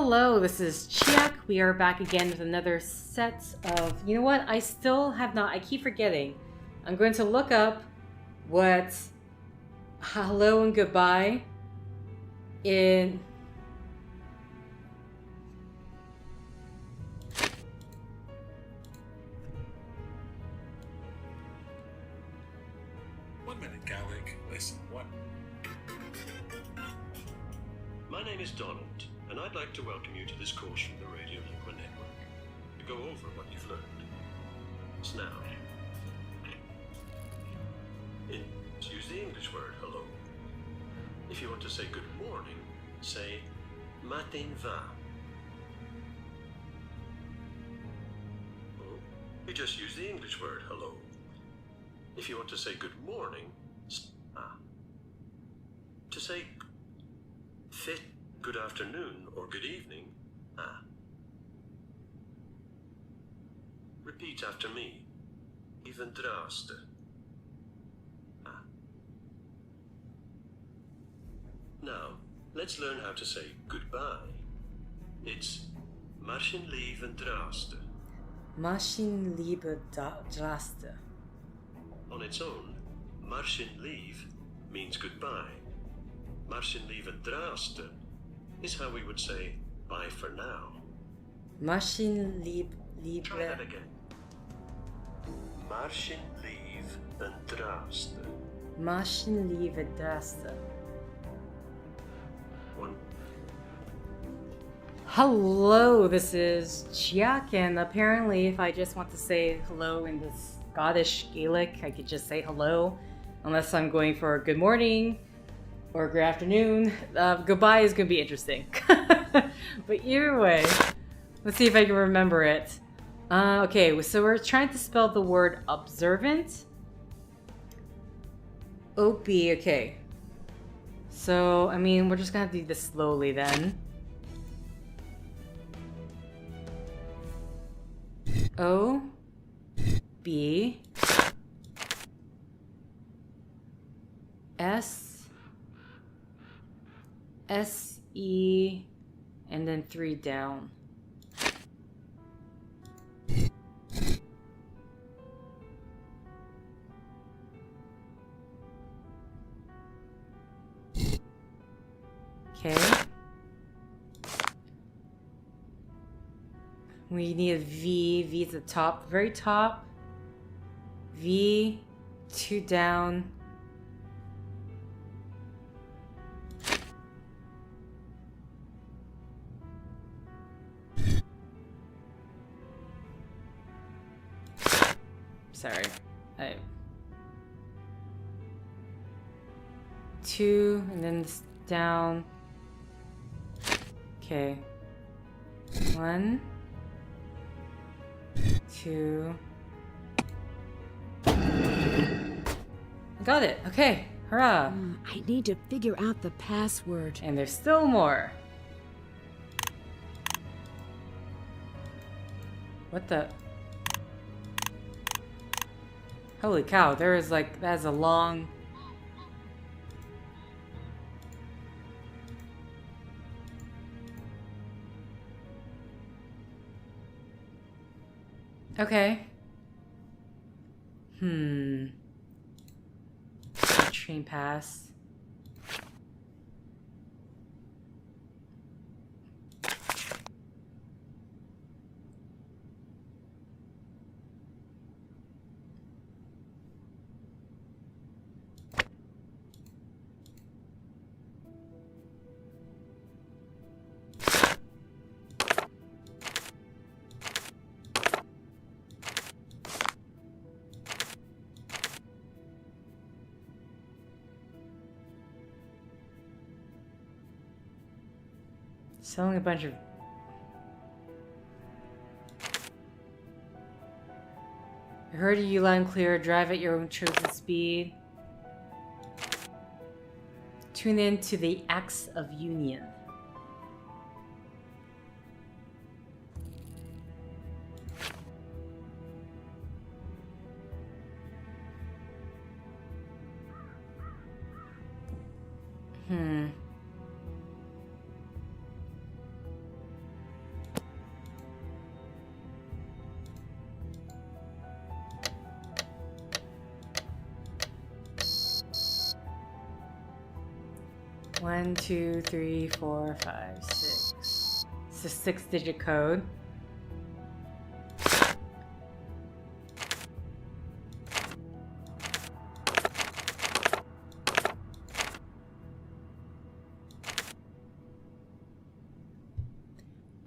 Hello, this is Chiak. We are back again with another set of... You know what? I still have not... I keep forgetting. I'm going to look up what hello and goodbye in... One minute, Gallic. Listen, what? My name is Donald, and I'd like to welcome you to this course from the Radio Lingua Network to go over what you've learned. It's now. Use the English word hello. If you want to say good morning, say matin va. Oh, you just use the English word hello. If you want to say good morning, to say fit good afternoon or good evening, Repeat after me. Even draste. Now, let's learn how to say goodbye. It's Marschen lieve draste. Marschen lieve draste. On its own, Marschen lieve means goodbye. Marschen lieve draste is how we would say bye for now. Marschen lieve... Try that again. Marschen lieve draste. Marschen lieve draste. One. Hello, this is Chiak, and apparently if I just want to say hello in the Scottish Gaelic, I could just say hello, unless I'm going for good morning or good afternoon. Goodbye is going to be interesting. But either way, let's see if I can remember it. Okay, so we're trying to spell the word observant. Opie, okay. So, I mean, we're just gonna have to do this slowly then. O B S S E and then 3 down. Okay. We need a V. V at the top, very top. V, 2 down. Sorry. 2 and then this down. Okay. 1, 2. Got it. Okay. Hurrah. I need to figure out the password. And there's still more. What the? Holy cow, there is like, that's a long... Okay. Train pass. Selling a bunch of... I heard you loud and clear. Drive at your own chosen speed. Tune in to the Acts of Union. 1, 2, 3, 4, 5, 6. It's a 6-digit code.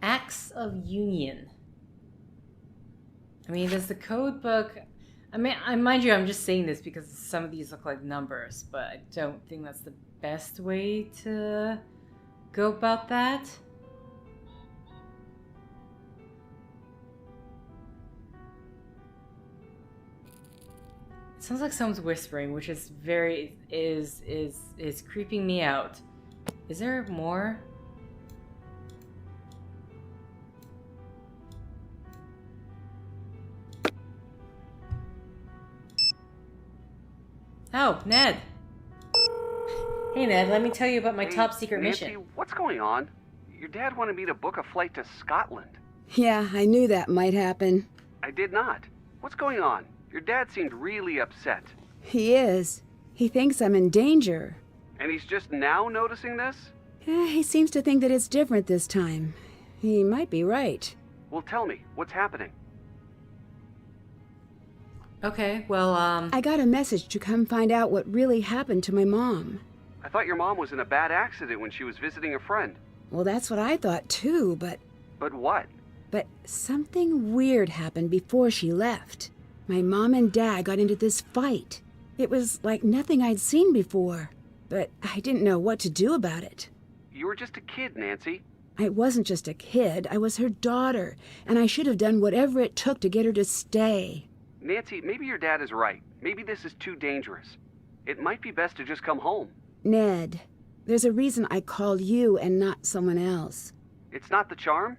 Acts of Union. I mean, does the code book... I mean, mind you, I'm just saying this because some of these look like numbers, but I don't think that's the best way to go about that. It sounds like someone's whispering, which is very is creeping me out. Is there more? Oh, Ned. Hey, Ned, let me tell you about my top secret Nancy, mission. What's going on? Your dad wanted me to book a flight to Scotland. Yeah, I knew that might happen. I did not. What's going on? Your dad seemed really upset. He is. He thinks I'm in danger. And he's just now noticing this? He seems to think that it's different this time. He might be right. Well, tell me, what's happening? Okay, well, I got a message to come find out what really happened to my mom. I thought your mom was in a bad accident when she was visiting a friend. Well, that's what I thought too, but But what? something weird happened before she left. My mom and dad got into this fight. It was like nothing I'd seen before, but I didn't know what to do about it. You were just a kid, Nancy. I wasn't just a kid, I was her daughter, and I should have done whatever it took to get her to stay. Nancy, maybe your dad is right. Maybe this is too dangerous. It might be best to just come home. Ned, there's a reason I called you and not someone else. It's not the charm?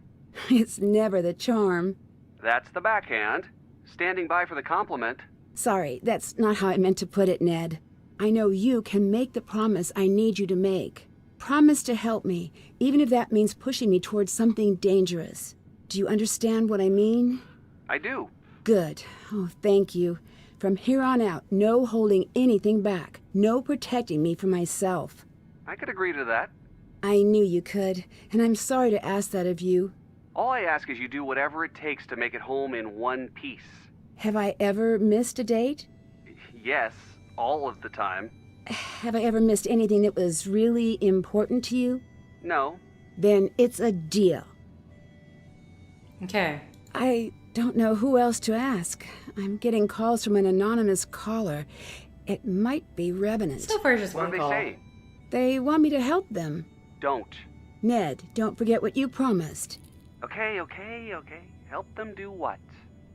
It's never the charm. That's the backhand. Standing by for the compliment. Sorry, that's not how I meant to put it, Ned. I know you can make the promise I need you to make. Promise to help me, even if that means pushing me towards something dangerous. Do you understand what I mean? I do. Good. Oh, thank you. From here on out, no holding anything back. No protecting me from myself. I could agree to that. I knew you could, and I'm sorry to ask that of you. All I ask is you do whatever it takes to make it home in one piece. Have I ever missed a date? Yes, all of the time. Have I ever missed anything that was really important to you? No. Then it's a deal. okay. I don't know who else to ask. I'm getting calls from an anonymous caller. It might be Revenant. So far, just What one are they call. saying? They want me to help them. Don't. Ned, don't forget what you promised. Okay. Help them do what?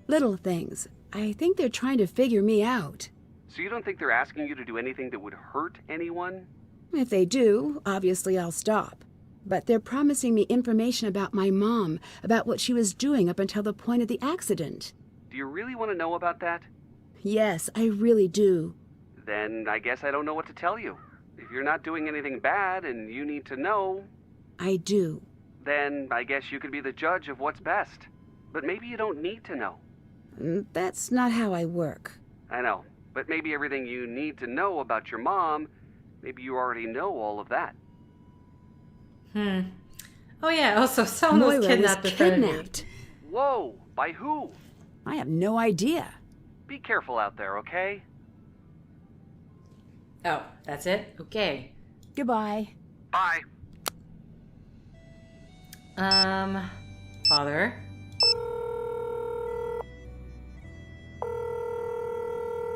Little things. I think they're trying to figure me out. So you don't think they're asking you to do anything that would hurt anyone? If they do, obviously I'll stop. But they're promising me information about my mom, about what she was doing up until the point of the accident. Do you really want to know about that? Yes, I really do. Then I guess I don't know what to tell you. If you're not doing anything bad and you need to know, I do. then I guess you could be the judge of what's best. But maybe you don't need to know. That's not how I work. I know, but maybe everything you need to know about your mom, maybe you already know all of that. Oh yeah, also someone Moira was kidnapped in front of me. Whoa, by who? I have no idea. Be careful out there, okay? Oh, that's it? Okay. Goodbye. Bye. Father.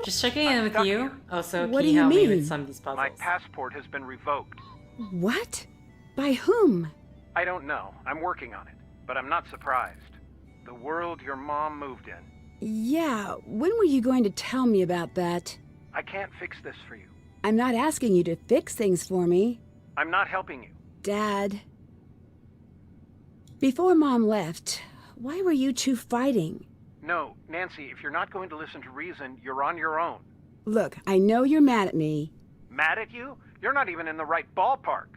Just checking in with stuck you. here. Also, What can do you you help me mean? with some of these puzzles? My passport has been revoked. What? By whom? I don't know. I'm working on it, but I'm not surprised. The world your mom moved in. Yeah, when were you going to tell me about that? I can't fix this for you. I'm not asking you to fix things for me. I'm not helping you. Dad. Before Mom left, why were you two fighting? No, Nancy, if you're not going to listen to reason, you're on your own. Look, I know you're mad at me, Mad at you? You're not even in the right ballpark.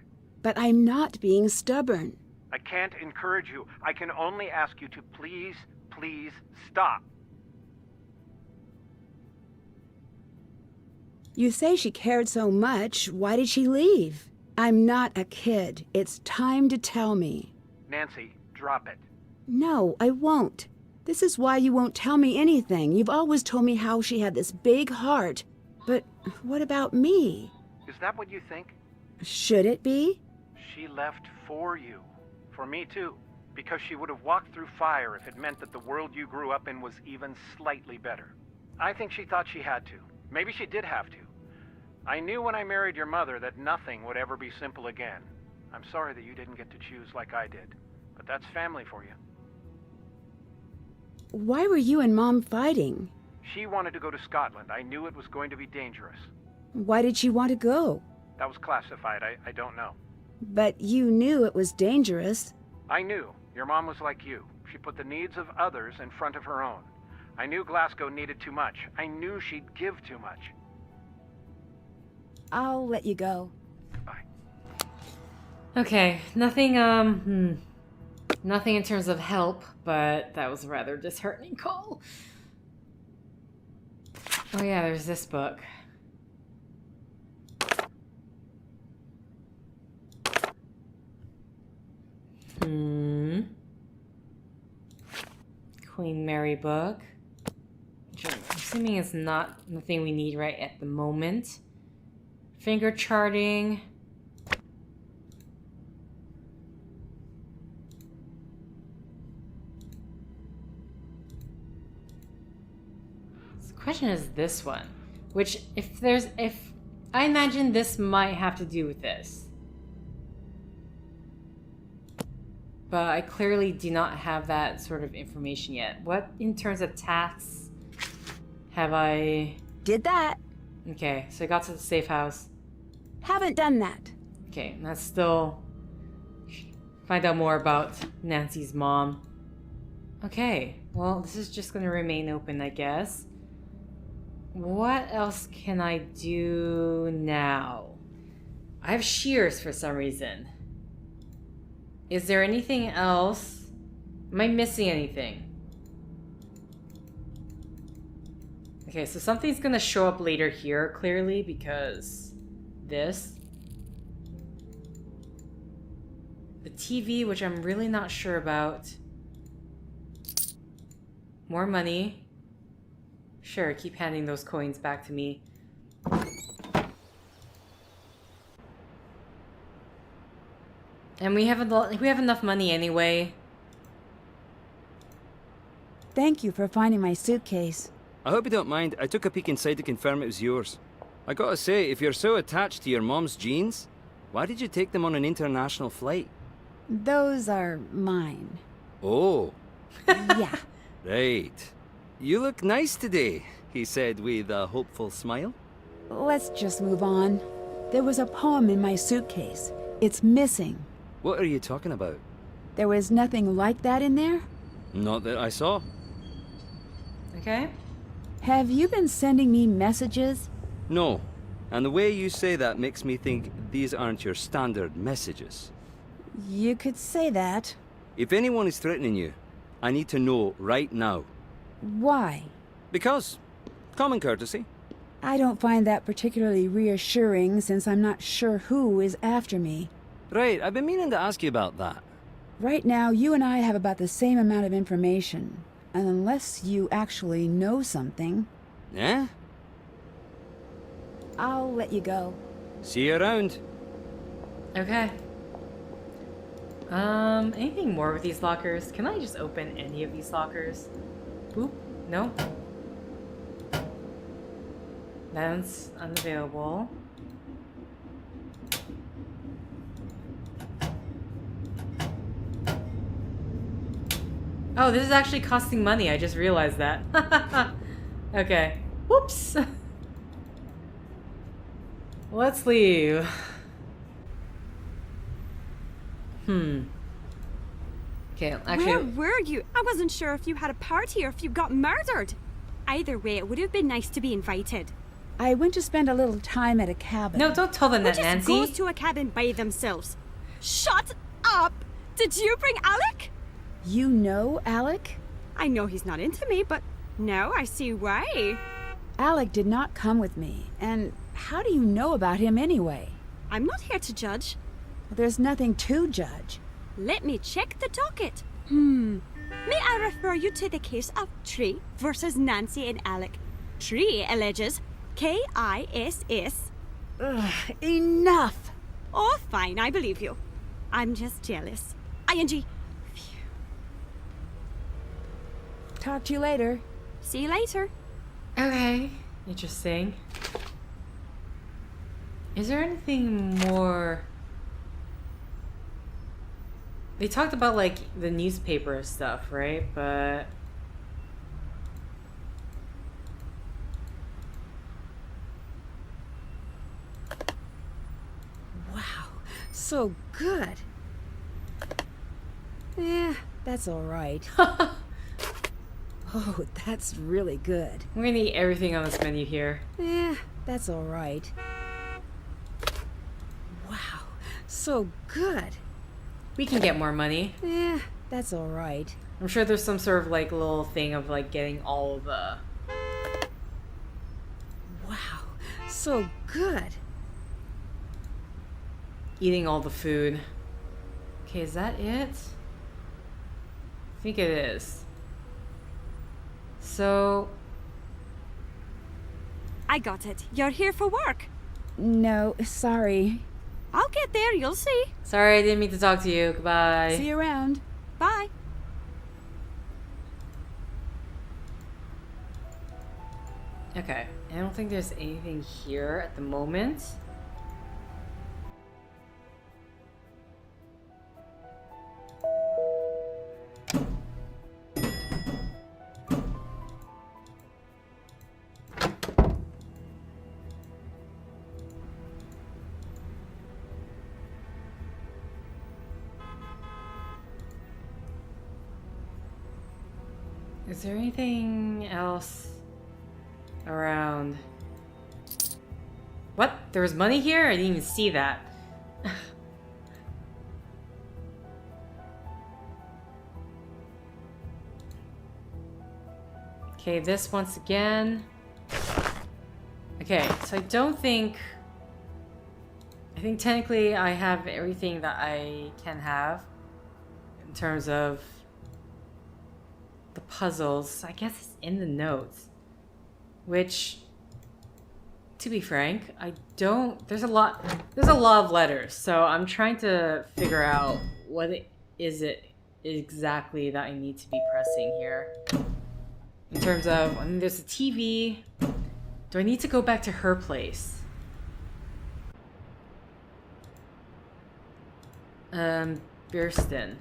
but I'm not being stubborn. I can't encourage you. I can only ask you to please, please stop. You say she cared so much. Why did she leave? I'm not a kid. It's time to tell me. Nancy, drop it. No, I won't. This is why you won't tell me anything. You've always told me how she had this big heart. But what about me? Is that what you think? Should it be? She left for you. For me too. Because she would have walked through fire if it meant that the world you grew up in was even slightly better. I think she thought she had to. Maybe she did have to. I knew when I married your mother that nothing would ever be simple again. I'm sorry that you didn't get to choose like I did. But that's family for you. Why were you and Mom fighting? She wanted to go to Scotland. I knew it was going to be dangerous. Why did she want to go? That was classified. I don't know. But you knew it was dangerous. I knew. Your mom was like you. She put the needs of others in front of her own. I knew Glasgow needed too much. I knew she'd give too much. I'll let you go. Bye. Okay, nothing in terms of help, but that was a rather disheartening call. Oh yeah, there's this book. Queen Mary book. Which I'm assuming it's not nothing we need right at the moment. Finger charting. The question is this one, which if I imagine this might have to do with this. But I clearly do not have that sort of information yet. What, in terms of tasks, have I... Did that. Okay, so I got to the safe house. Haven't done that. Okay, and that's still... Find out more about Nancy's mom. Okay, well, this is just going to remain open, I guess. What else can I do now? I have shears for some reason. Is there anything else? Am I missing anything? Okay, so something's gonna show up later here, clearly, because this. The TV, which I'm really not sure about. More money. Sure, keep handing those coins back to me. And we have enough money anyway. Thank you for finding my suitcase. I hope you don't mind. I took a peek inside to confirm it was yours. I gotta say, if you're so attached to your mom's jeans, why did you take them on an international flight? Those are mine. Oh. Yeah. Right. You look nice today, he said with a hopeful smile. Let's just move on. There was a poem in my suitcase. It's missing. What are you talking about? There was nothing like that in there? Not that I saw. Okay. Have you been sending me messages? No. And the way you say that makes me think these aren't your standard messages. You could say that. If anyone is threatening you, I need to know right now. Why? Because common courtesy. I don't find that particularly reassuring since I'm not sure who is after me. Right, I've been meaning to ask you about that. Right now, you and I have about the same amount of information. And unless you actually know something... Yeah? I'll let you go. See you around. Okay. Anything more with these lockers? Can I just open any of these lockers? Boop. No? That's unavailable. Oh, this is actually costing money. I just realized that. Okay. Whoops. Let's leave. Okay, actually... Where were you? I wasn't sure if you had a party or if you got murdered. Either way, it would have been nice to be invited. I went to spend a little time at a cabin. No, don't tell them Who that, just Nancy. goes to a cabin by themselves? Shut up! Did you bring Alec? You know Alec? I know he's not into me, but now I see why. Alec did not come with me. And how do you know about him anyway? I'm not here to judge. There's nothing to judge. Let me check the docket. May I refer you to the case of Tree versus Nancy and Alec? Tree alleges Kiss. Ugh, enough! Oh, fine, I believe you. I'm just jealous. ING. Talk to you later. See you later. Okay, interesting. Is there anything more? They talked about like the newspaper stuff, right? But Wow, so good. That's all right. Oh, that's really good. we're gonna eat everything on this menu here. That's all right. Wow, so good. We can get more money. That's all right. I'm sure there's some sort of like little thing of like getting all of the. Wow, so good. Eating all the food. Okay, is that it? I think it is. So, I got it. You're here for work. No, sorry. I'll get there, you'll see. sorry, I didn't mean to talk to you. Goodbye. See you around. Bye. Okay, I don't think there's anything here at the moment. Is there anything else around? What? There was money here? I didn't even see that. Okay, this once again. Okay, so I don't think... I think technically I have everything that I can have in terms of the puzzles. I guess it's in the notes. Which, to be frank, I don't... There's a lot of letters, so I'm trying to figure out what is it exactly that I need to be pressing here. In terms of, I mean, there's a TV. Do I need to go back to her place? Birston.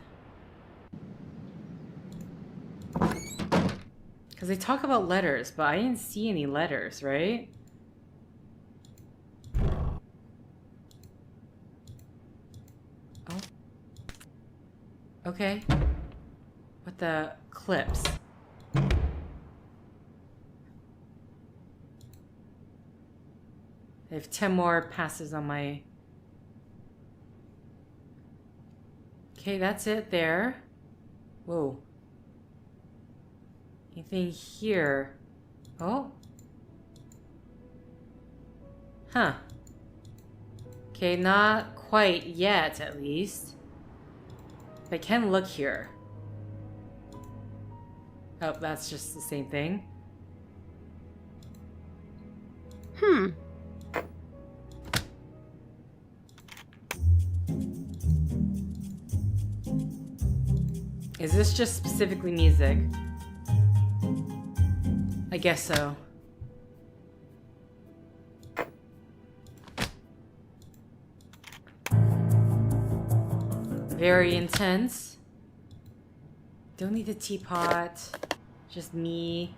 Because they talk about letters, but I didn't see any letters, right? Oh. Okay. What the clips? I have 10 more passes on my... Okay, that's it there. Whoa. Anything here? Oh. Huh. Okay, not quite yet, at least. I can look here. Oh, that's just the same thing. Is this just specifically music? I guess so. Very intense. Don't need the teapot. Just me.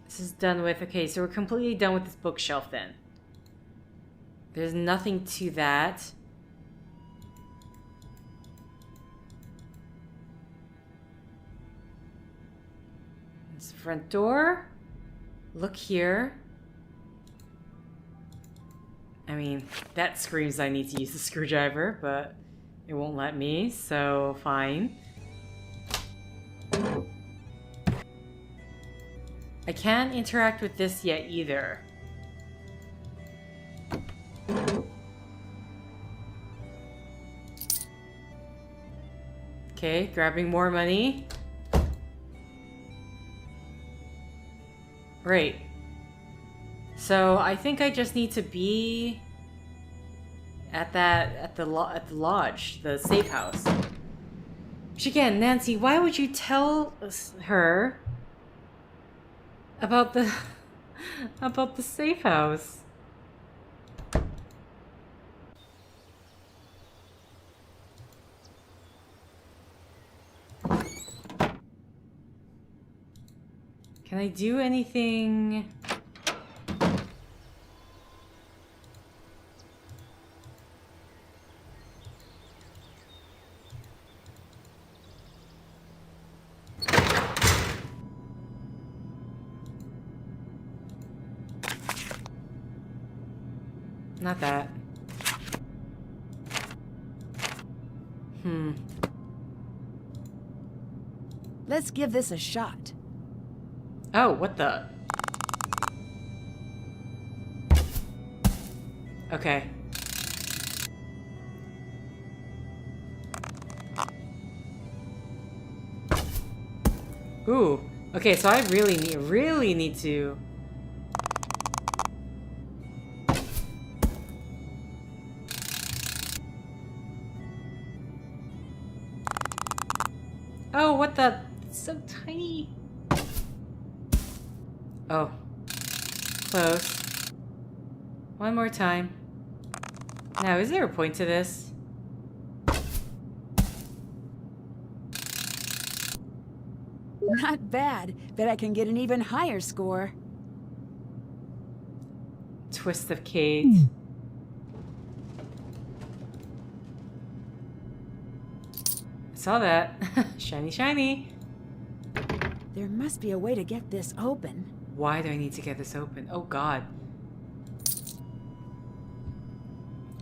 This is done with. Okay, so we're completely done with this bookshelf then. There's nothing to that. This front door. Look here. I mean, that screams I need to use the screwdriver, but it won't let me, so fine. I can't interact with this yet either. Okay, grabbing more money. Right. So I think I just need to be at the lodge, the safe house. Which again, Nancy, why would you tell her about the about the safe house? Can I do anything? Not that. Let's give this a shot. Oh, what the? Okay. Ooh. Okay, so I really need to. Oh, what the? It's so tiny. Oh. Close. One more time. Now, is there a point to this? Not bad. Bet I can get an even higher score. Twist of Kate. Saw that. Shiny, shiny. There must be a way to get this open. Why do I need to get this open? Oh, God.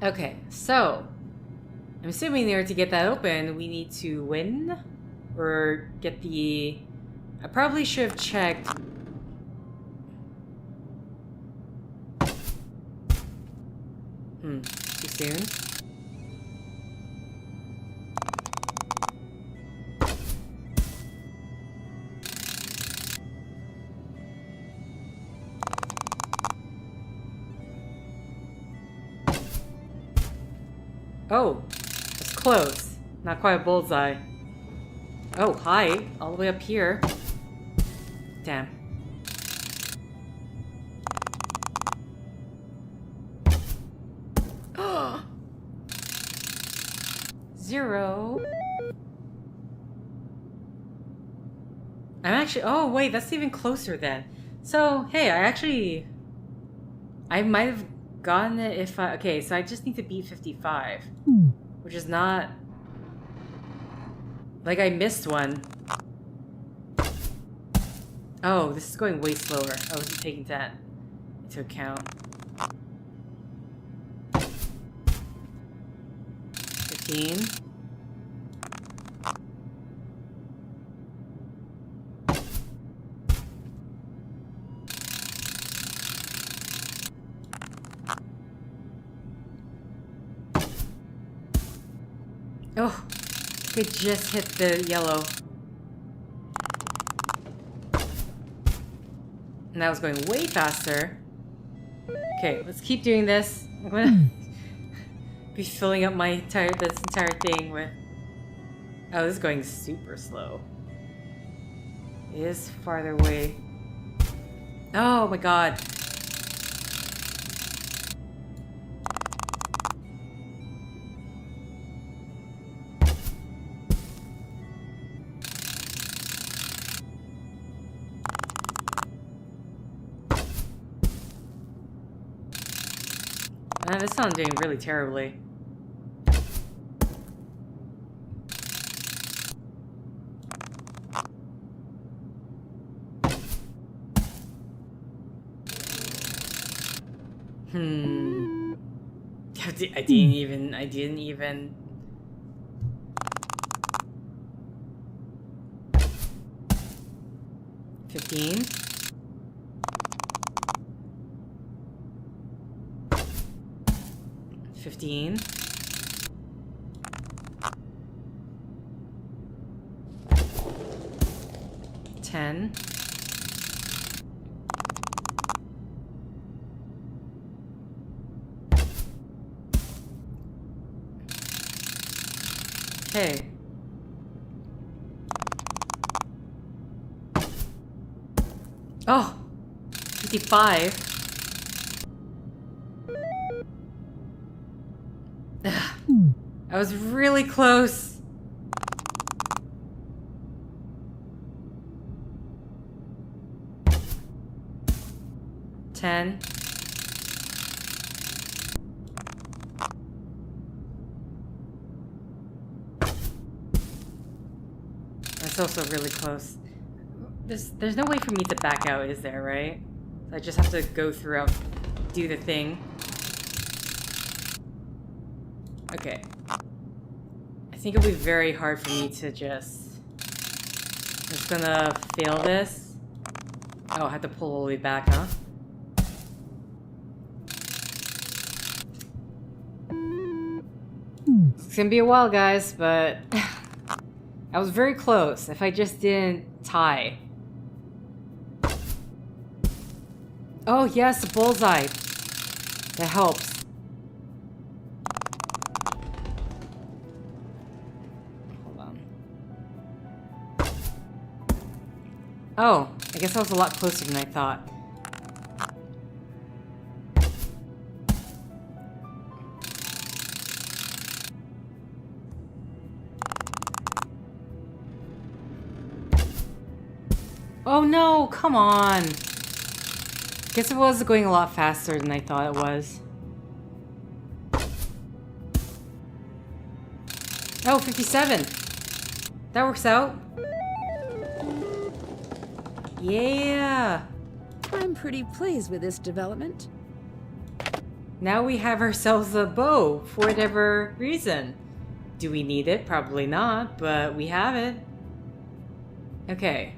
Okay, so I'm assuming in order to get that open, we need to win or get the. I probably should have checked. Too soon. Oh, it's close. Not quite a bullseye. Oh, hi. All the way up here. Damn. Zero. I'm actually... Oh, wait, that's even closer then. So, hey, I might have gotten it if I... Okay, so I just need to beat 55. Which is not... Like, I missed one. Oh, this is going way slower. I wasn't taking that into account. 15. Oh, it just hit the yellow. And that was going way faster. Okay, let's keep doing this. I'm gonna be filling up this entire thing with... Oh, this is going super slow. It is farther away. Oh my god. This one I'm doing really terribly. I didn't even... 15. 15. 10. Okay. Oh! 55. Ugh. I was really close. $10. That's also really close. There's no way for me to back out, is there, right? So I just have to go throughout, do the thing. Okay. I think it'll be very hard for me to just... I'm just gonna fail this. Oh, I have to pull all the way back, huh? It's gonna be a while, guys, but... I was very close. If I just didn't tie. Oh, yes, a bullseye. That helps. Hold on. Oh, I guess I was a lot closer than I thought. Oh no, come on. Guess it was going a lot faster than I thought it was. Oh, 57. That works out. Yeah. I'm pretty pleased with this development. Now we have ourselves a bow for whatever reason. Do we need it? Probably not, but we have it. Okay.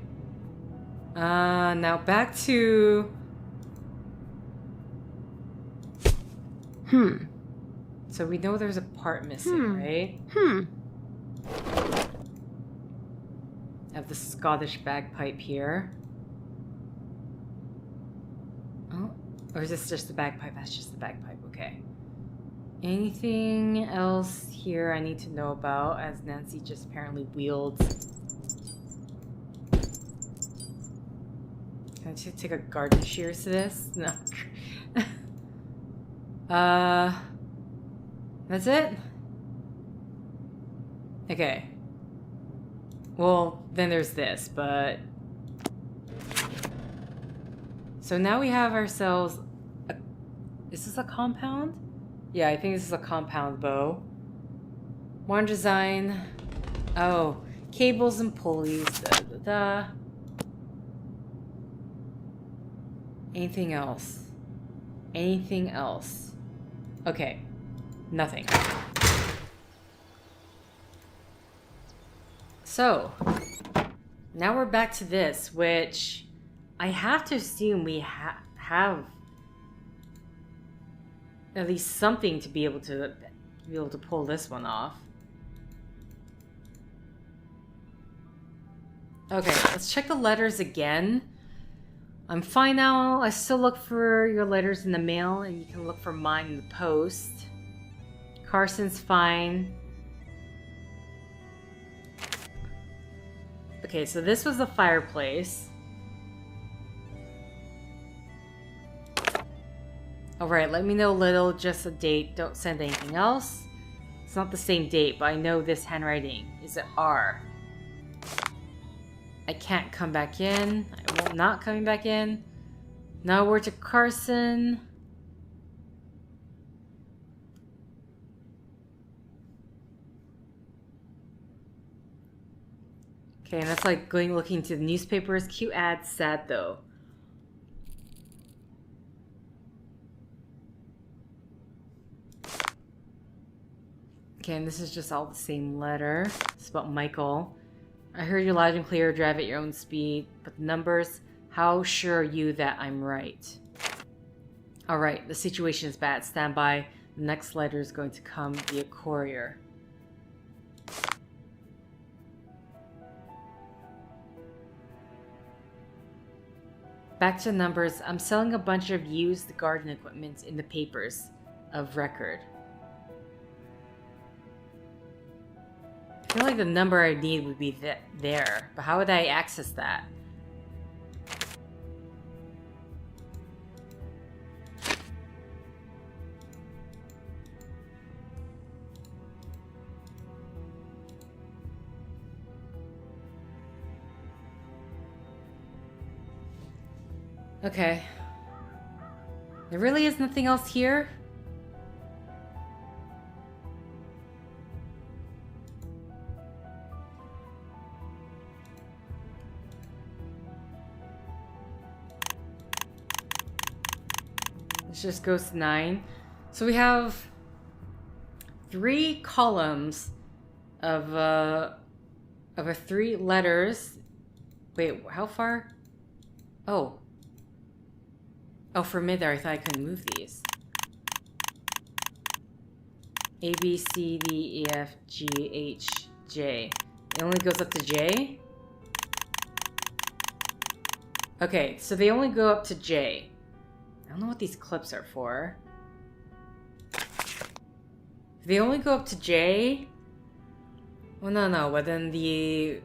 Now back to... So we know there's a part missing, right? I have the Scottish bagpipe here. Oh, or is this just the bagpipe? That's just the bagpipe, okay. Anything else here I need to know about, as Nancy just apparently wields... Can I take a garden shears to this? No. That's it? Okay. Well, then there's this, but... So now we have ourselves... Is this a compound? Yeah, I think this is a compound bow. Modern design. Oh, cables and pulleys. Anything else? Anything else? Okay. Nothing. So, now we're back to this, which I have to assume we have at least something to be able to pull this one off. Okay, let's check the letters again. I'm fine now. I still look for your letters in the mail, and you can look for mine in the post. Carson's fine. Okay, so this was the fireplace. Alright, let me know a little, just a date. Don't send anything else. It's not the same date, but I know this handwriting. Is it R? I can't come back in. I'm not coming back in. Now we're to Carson. Okay, and that's like looking to the newspapers. Cute ad, sad though. Okay, and this is just all the same letter. It's about Michael. I heard you loud and clear, drive at your own speed, but the numbers, how sure are you that I'm right? Alright, the situation is bad. Stand by. The next letter is going to come via courier. Back to numbers. I'm selling a bunch of used garden equipment in the papers of record. I feel like the number I need would be there, but how would I access that? Okay. There really is nothing else here? Let's just go to 9. So we have 3 columns of 3 letters. Wait, how far? Oh, for mid there, I thought I couldn't move these. A, B, C, D, E, F, G, H, J. It only goes up to J? Okay, so they only go up to J. I don't know what these clips are for. If they only go up to J... Well, no, but then the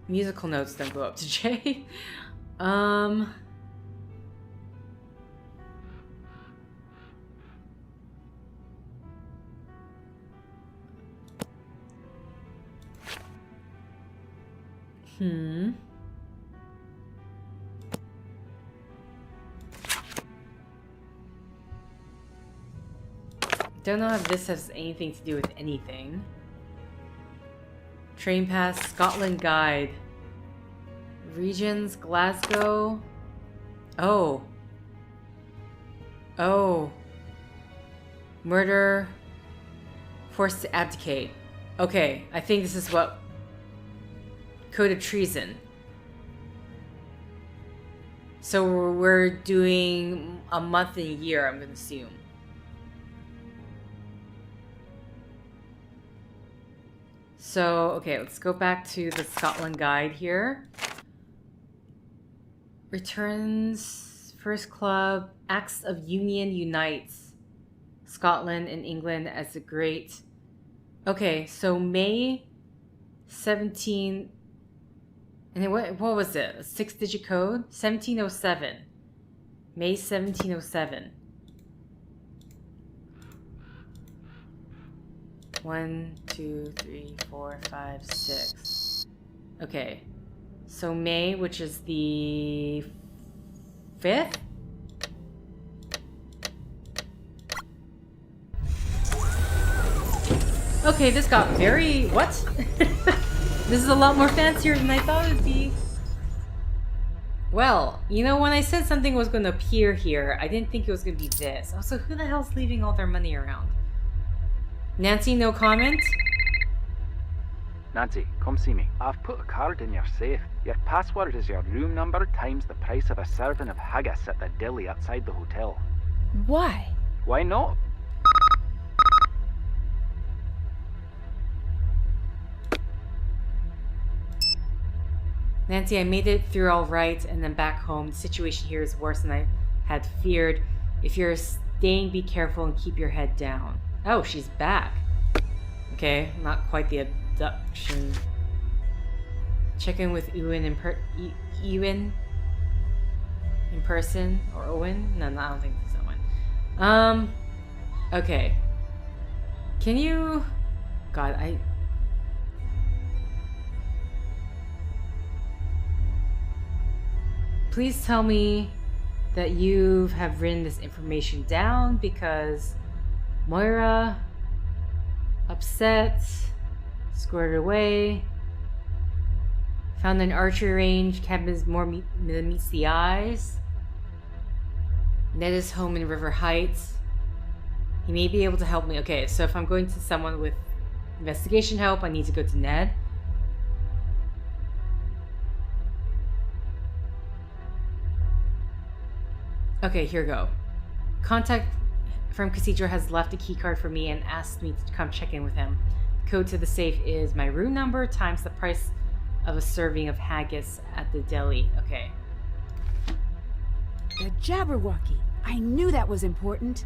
musical notes don't go up to J. Don't know if this has anything to do with anything. Train pass, Scotland guide. Regions, Glasgow. Oh. Murder. Forced to abdicate. Okay, I think this is what... Code of treason. So we're doing a month and a year, I'm gonna assume. So, okay, let's go back to the Scotland guide here. Returns, first club, Acts of Union unites Scotland and England as a great... Okay, so May 17... And then what was it? A 6-digit code? 1707. May 1707. 1, 2, 3, 4, 5, 6. Okay. So May, which is the 5th? Okay, this got very... What? This is a lot more fancier than I thought it would be. Well, you know, when I said something was going to appear here, I didn't think it was going to be this. Also, who the hell's leaving all their money around? Nancy, no comment? Nancy, come see me. I've put a card in your safe. Your password is your room number times the price of a serving of haggis at the deli outside the hotel. Why? Why not? Nancy, I made it through all right, and then back home. The situation here is worse than I had feared. If you're staying, be careful and keep your head down. Oh, she's back. Okay, not quite the abduction. Check in with Ewan in person, or Owen? No, I don't think it's Owen. Okay. Can you... God, Please tell me that you have written this information down, because Moira, upset, squared away, found an archery range, cabin more than meets the eyes. Ned is home in River Heights. He may be able to help me. Okay, so if I'm going to someone with investigation help, I need to go to Ned. Okay, here we go. Contact from Cathedral has left a keycard for me and asked me to come check in with him. The code to the safe is my room number times the price of a serving of haggis at the deli. Okay. The Jabberwocky. I knew that was important.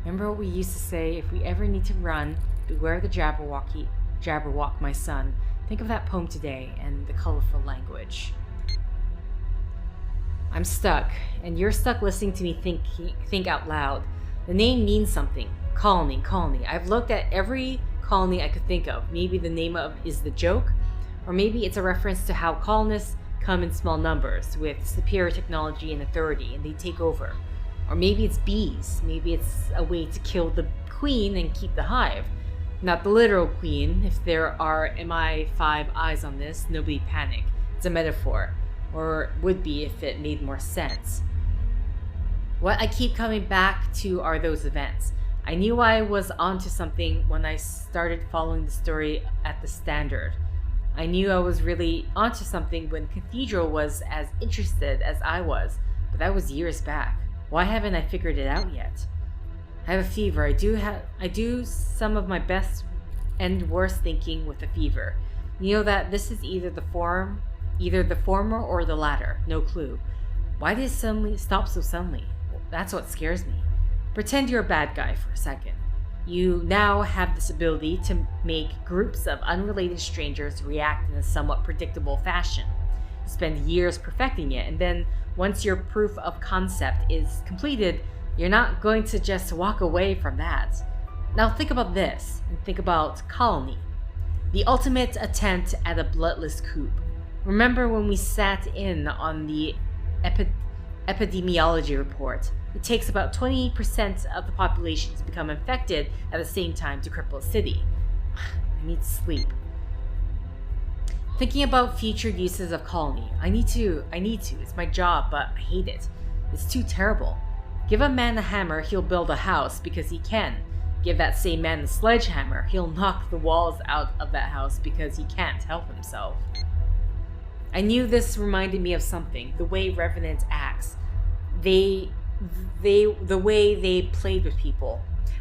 Remember what we used to say, if we ever need to run, beware the Jabberwocky. Jabberwock, my son. Think of that poem today and the colorful language. I'm stuck, and you're stuck listening to me think out loud. The name means something. Colony, colony. I've looked at every colony I could think of. Maybe the name of is the joke, or maybe it's a reference to how colonists come in small numbers with superior technology and authority, and they take over. Or maybe it's bees. Maybe it's a way to kill the queen and keep the hive. Not the literal queen. If there are MI5 eyes on this, nobody panic. It's a metaphor. Or would be if it made more sense. What I keep coming back to are those events. I knew I was onto something when I started following the story at the Standard. I knew I was really onto something when Cathedral was as interested as I was, but that was years back. Why haven't I figured it out yet? I have a fever. I do some of my best and worst thinking with a fever. You know that this is either the former or the latter. No clue. Why did it suddenly stop so suddenly? That's what scares me. Pretend you're a bad guy for a second. You now have this ability to make groups of unrelated strangers react in a somewhat predictable fashion. You spend years perfecting it, and then once your proof of concept is completed, you're not going to just walk away from that. Now think about this, and think about Colony. The ultimate attempt at a bloodless coup. Remember when we sat in on the epidemiology report? It takes about 20% of the population to become infected at the same time to cripple a city. I need sleep. Thinking about future uses of Colony. I need to. It's my job, but I hate it. It's too terrible. Give a man a hammer, he'll build a house because he can. Give that same man a sledgehammer, he'll knock the walls out of that house because he can't help himself. I knew this reminded me of something, the way Revenant acts. The way they played with people.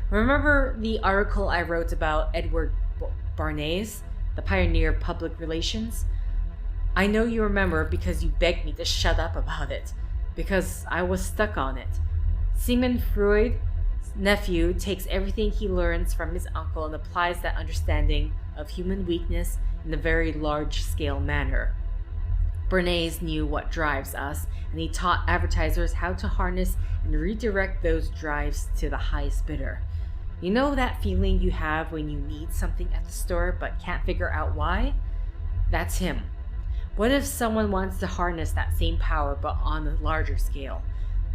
Remember the article I wrote about Edward Bernays, the pioneer of public relations? I know you remember because you begged me to shut up about it, because I was stuck on it. Sigmund Freud's nephew takes everything he learns from his uncle and applies that understanding of human weakness in a very large-scale manner. Bernays knew what drives us, and he taught advertisers how to harness and redirect those drives to the highest bidder. You know that feeling you have when you need something at the store but can't figure out why? That's him. What if someone wants to harness that same power but on a larger scale?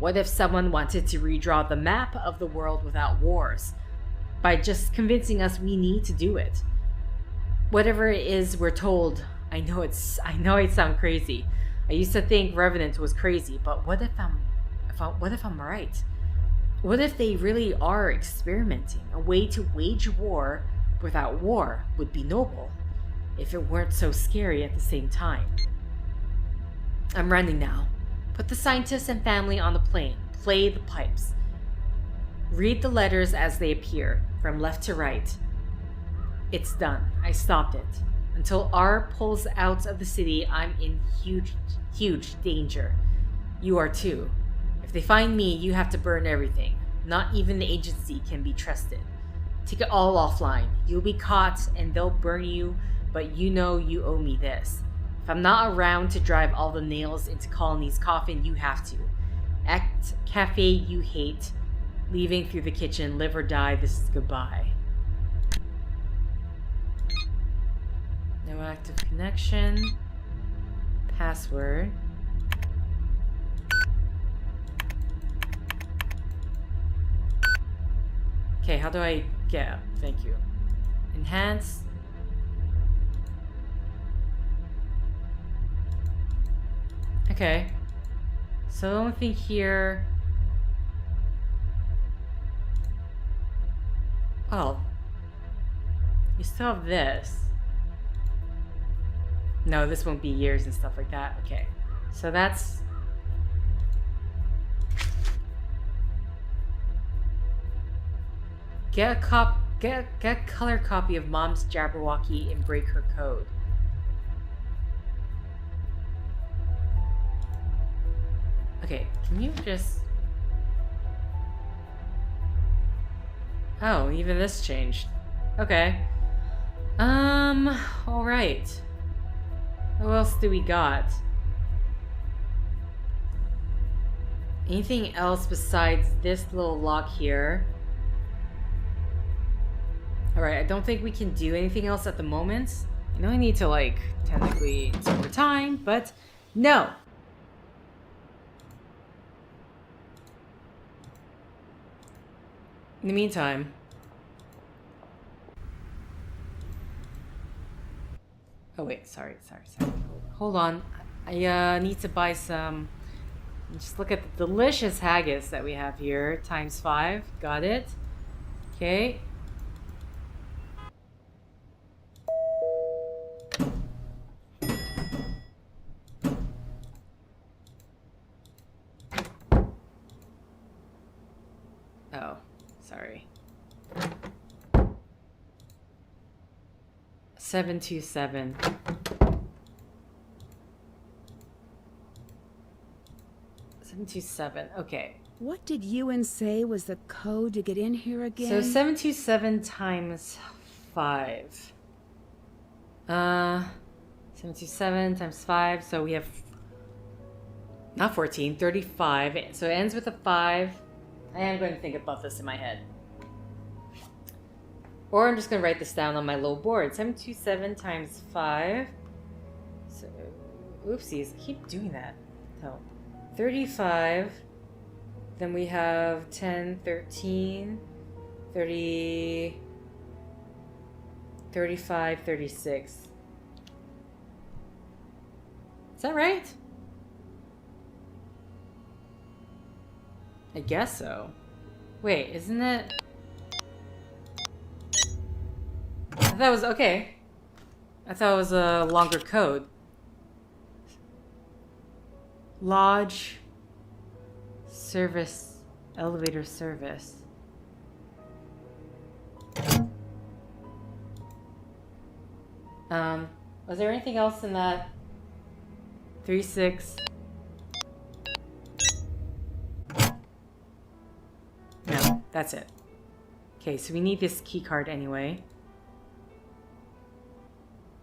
What if someone wanted to redraw the map of the world without wars? By just convincing us we need to do it. Whatever it is we're told, I know it sounds crazy. I used to think Revenant was crazy, but what if I'm right? What if they really are experimenting? A way to wage war without war would be noble, if it weren't so scary at the same time. I'm running now. Put the scientists and family on the plane. Play the pipes. Read the letters as they appear, from left to right. It's done. I stopped it. Until R pulls out of the city, I'm in huge danger. You are too. If they find me, you have to burn everything. Not even the agency can be trusted. Take it all offline. You'll be caught and they'll burn you, but you know you owe me this. If I'm not around to drive all the nails into Colony's coffin, you have to. Act cafe you hate. Leaving through the kitchen, live or die, this is goodbye. No active connection. Password. Okay, how do I get up? Thank you. Enhance. Okay. So the only thing here... Oh. You still have this. No, this won't be years and stuff like that. Okay. So that's... Get a color copy of Mom's Jabberwocky and break her code. Okay, Can you just... Oh, even this changed. Okay. Alright. What else do we got? Anything else besides this little lock here? Alright, I don't think we can do anything else at the moment. I know I need to, like, technically take more time, but no! In the meantime... Oh wait, sorry. Hold on. I need to buy some... Just look at the delicious haggis that we have here. Times 5. Got it. Okay. Oh, sorry. 727. 727. Okay. What did Ewan say was the code to get in here again? So 727 times 5. 727 times 5. So we have not 14, 35. So it ends with a 5. I am going to think about this in my head. Or I'm just going to write this down on my little board. 727 times 5. So, oopsies. I keep doing that. So, 35. Then we have 10, 13, 30, 35, 36. Is that right? I guess so. Wait, isn't it? I thought it was okay. I thought it was a longer code. Lodge service, elevator service. Was there anything else in that? 36. No, that's it. Okay, so we need this key card anyway.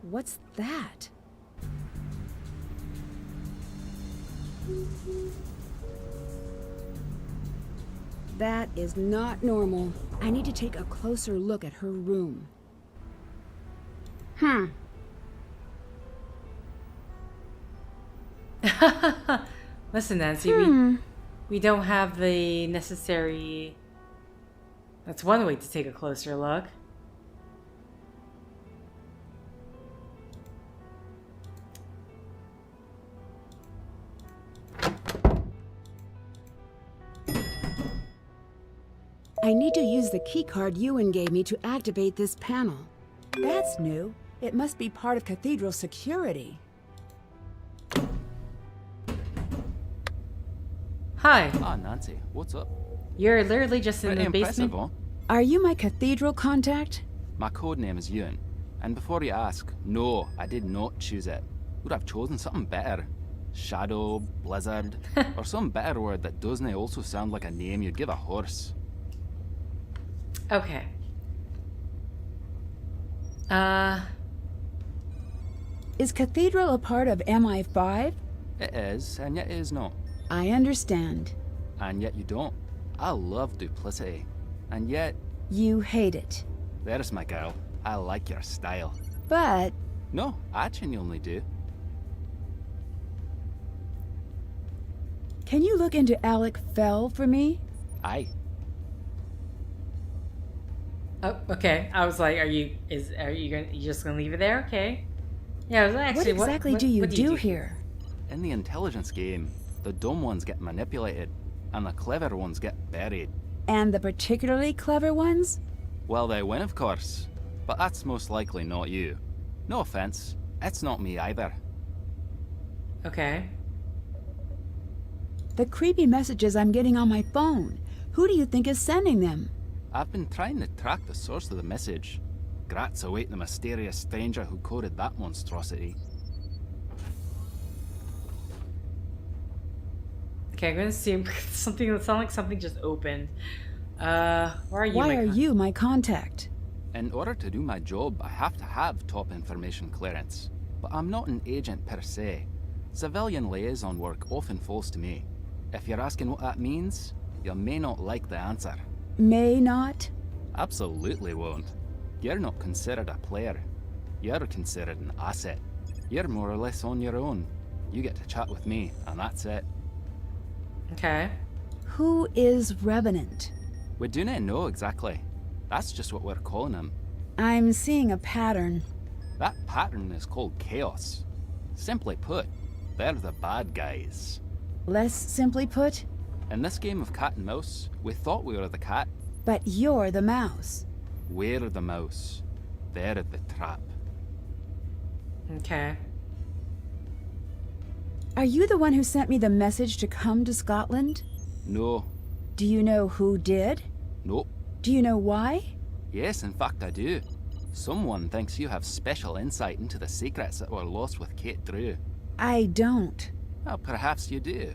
What's that? That is not normal. I need to take a closer look at her room. Listen, Nancy, we don't have the necessary... That's one way to take a closer look. I need to use the keycard Ewan gave me to activate this panel. That's new. It must be part of Cathedral security. Hi. Ah, Nancy, what's up? You're literally just in Pretty the basement. impressive, huh? Are you my Cathedral contact? My code name is Ewan. And before you ask, no, I did not choose it. Would have chosen something better. Shadow, Blizzard, or some better word that doesn't also sound like a name you'd give a horse. Okay. Is Cathedral a part of MI5? It is, and yet it is not. I understand. And yet you don't. I love duplicity. And yet... You hate it. There's my girl. I like your style. But... No, I genuinely do. Can you look into Alec Fell for me? Aye. Oh, okay. I was like, are you just gonna leave it there? Okay. Yeah, I was actually, what exactly do you do here? In the intelligence game, the dumb ones get manipulated, and the clever ones get buried. And the particularly clever ones? Well, they win, of course. But that's most likely not you. No offense, it's not me either. Okay. The creepy messages I'm getting on my phone. Who do you think is sending them? I've been trying to track the source of the message. Grats await the mysterious stranger who coded that monstrosity. Okay, I'm gonna see something that sounds like something just opened. Why are you? Why are you my contact? In order to do my job, I have to have top information clearance. But I'm not an agent per se. Civilian liaison work often falls to me. If you're asking what that means, you may not like the answer. May not? Absolutely won't. You're not considered a player. You're considered an asset. You're more or less on your own. You get to chat with me, and that's it. Okay. Who is Revenant? We do not know exactly. That's just what we're calling him. I'm seeing a pattern. That pattern is called chaos. Simply put, they're the bad guys. Less simply put, In this game of cat and mouse, we thought we were the cat. but you're the mouse. We're the mouse. They're the trap. Okay. Are you the one who sent me the message to come to Scotland? No. Do you know who did? Nope. Do you know why? Yes, in fact I do. Someone thinks you have special insight into the secrets that were lost with Kate Drew. I don't. Well, perhaps you do.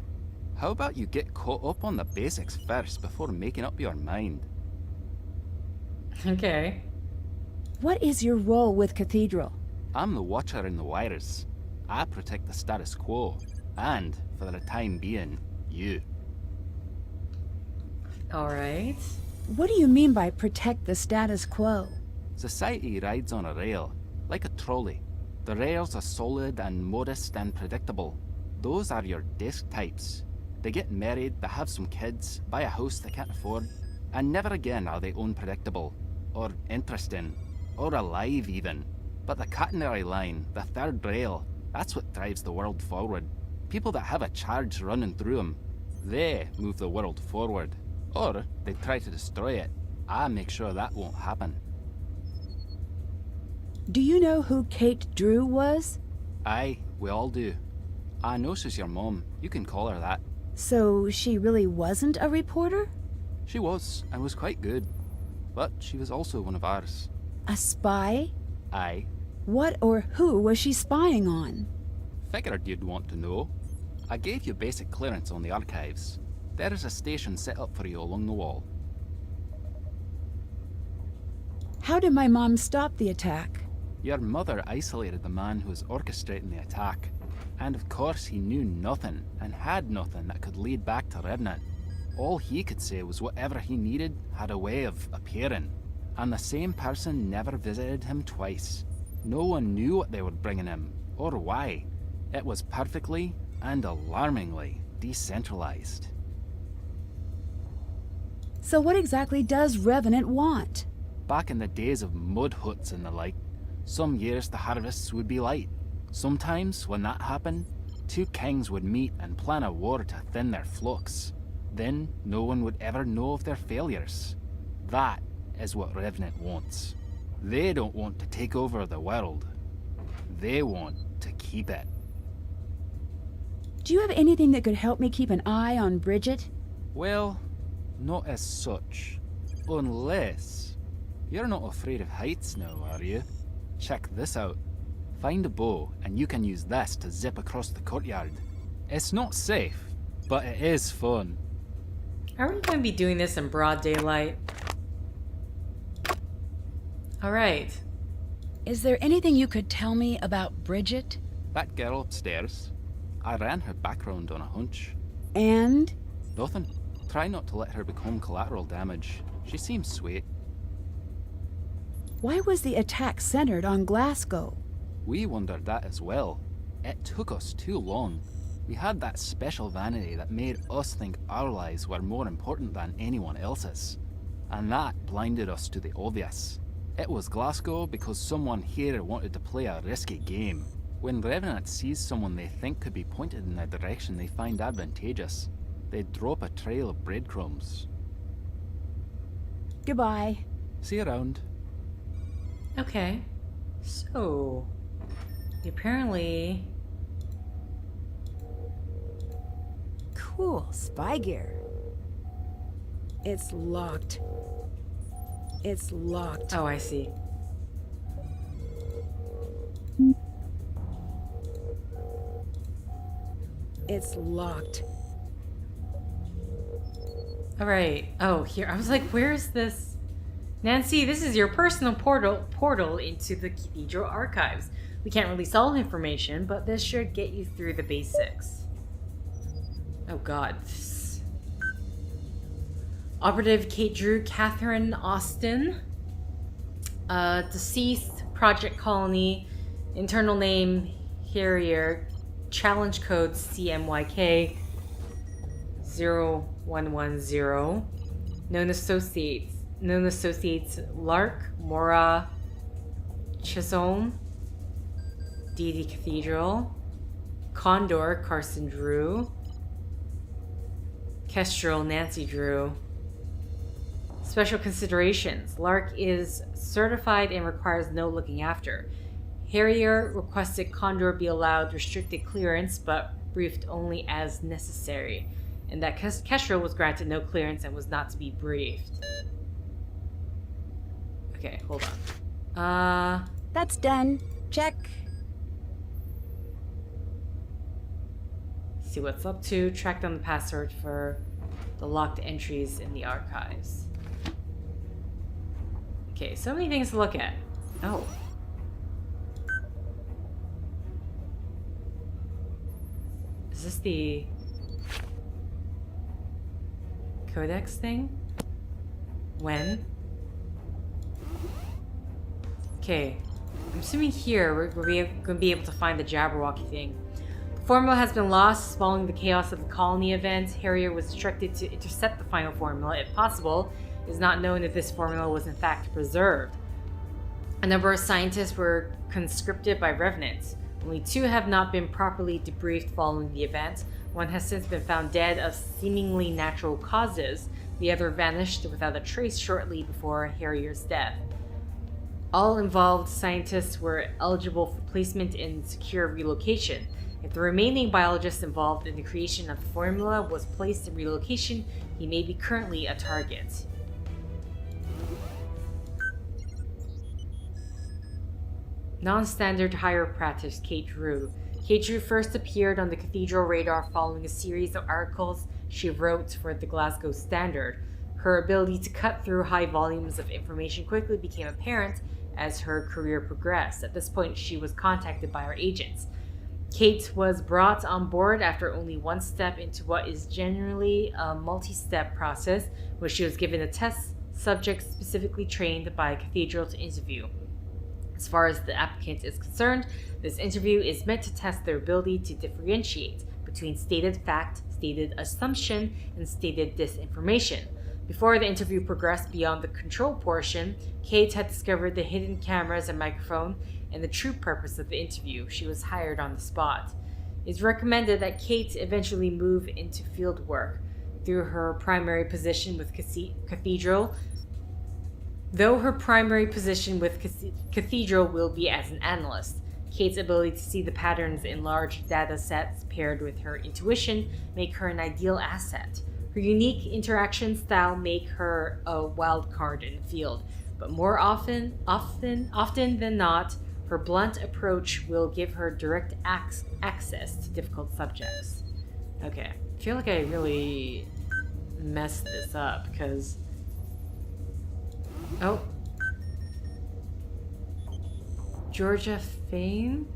How about you get caught up on the basics first before making up your mind? Okay. What is your role with Cathedral? I'm the watcher in the wires. I protect the status quo. And, for the time being, you. Alright. What do you mean by protect the status quo? Society rides on a rail, like a trolley. The rails are solid and modest and predictable. Those are your desk types. They get married, they have some kids, buy a house they can't afford, and never again are they unpredictable, or interesting, or alive even. But the catenary line, the third rail, that's what drives the world forward. People that have a charge running through them, they move the world forward. Or they try to destroy it. I make sure that won't happen. Do you know who Kate Drew was? Aye, we all do. I know she's your mom. You can call her that. So she really wasn't a reporter? She was, and was quite good. But she was also one of ours. A spy? Aye. What or who was she spying on? Figured you'd want to know. I gave you basic clearance on the archives. There is a station set up for you along the wall. How did my mom stop the attack? Your mother isolated the man who was orchestrating the attack. And of course he knew nothing, and had nothing that could lead back to Revenant. All he could say was whatever he needed had a way of appearing. And the same person never visited him twice. No one knew what they were bringing him, or why. It was perfectly and alarmingly decentralized. So what exactly does Revenant want? Back in the days of mud huts and the like, some years the harvests would be light. Sometimes, when that happened, two kings would meet and plan a war to thin their flocks. Then, no one would ever know of their failures. That is what Revenant wants. They don't want to take over the world. They want to keep it. Do you have anything that could help me keep an eye on Bridget? Well, not as such. Unless... You're not afraid of heights now, are you? Check this out. Find a bow, and you can use this to zip across the courtyard. It's not safe, but it is fun. Are we going to be doing this in broad daylight? Alright. Is there anything you could tell me about Bridget? That girl upstairs, I ran her background on a hunch. And? Nothing. Try not to let her become collateral damage. She seems sweet. Why was the attack centered on Glasgow? We wondered that as well. It took us too long. We had that special vanity that made us think our lives were more important than anyone else's. And that blinded us to the obvious. It was Glasgow because someone here wanted to play a risky game. When Revenant sees someone they think could be pointed in a direction they find advantageous, they drop a trail of breadcrumbs. Goodbye. See you around. Okay. So... apparently... Cool spy gear. It's locked. It's locked. Oh, I see. It's locked. Alright. Oh, here. I was like, where's this? Nancy, this is your personal portal into the Cathedral archives. We can't release all information, but this should get you through the basics. Oh god. Operative Kate Drew, Catherine Austin. Deceased, Project Colony. Internal name, Harrier. Challenge code CMYK 0110. Known associates Lark, Mora, Chisholm, Dee Cathedral, Condor, Carson Drew, Kestrel, Nancy Drew. Special considerations. Lark is certified and requires no looking after. Harrier requested Condor be allowed restricted clearance, but briefed only as necessary, and that Kestrel was granted no clearance and was not to be briefed. Okay, hold on. That's done. Check. See what's up to. Track down the password for the locked entries in the archives. Okay, so many things to look at. Oh. Is this the codex thing? When? Okay. I'm assuming here we're going to be able to find the Jabberwocky thing. The formula has been lost following the chaos of the colony event. Harrier was instructed to intercept the final formula if possible. It is not known if this formula was in fact preserved. A number of scientists were conscripted by revenants. Only 2 have not been properly debriefed following the event. One has since been found dead of seemingly natural causes. The other vanished without a trace shortly before Harrier's death. All involved scientists were eligible for placement in secure relocation. If the remaining biologist involved in the creation of the formula was placed in relocation, he may be currently a target. Non-standard chiropractic Kate Drew. Kate Drew first appeared on the Cathedral radar following a series of articles she wrote for the Glasgow Standard. Her ability to cut through high volumes of information quickly became apparent as her career progressed. At this point, she was contacted by her agents. Kate was brought on board after only one step into what is generally a multi-step process, where she was given a test subject specifically trained by Cathedral to interview. As far as the applicant is concerned, this interview is meant to test their ability to differentiate between stated fact, stated assumption, and stated disinformation. Before the interview progressed beyond the control portion, Kate had discovered the hidden cameras and microphone and the true purpose of the interview. She was hired on the spot. It's recommended that Kate eventually move into field work through her primary position with Cathedral. Though her primary position with Cathedral will be as an analyst, Kate's ability to see the patterns in large data sets paired with her intuition make her an ideal asset. Her unique interaction style make her a wild card in the field, but more often than not, her blunt approach will give her direct access to difficult subjects. Okay, I feel like I really messed this up because... Oh. Georgia Fane?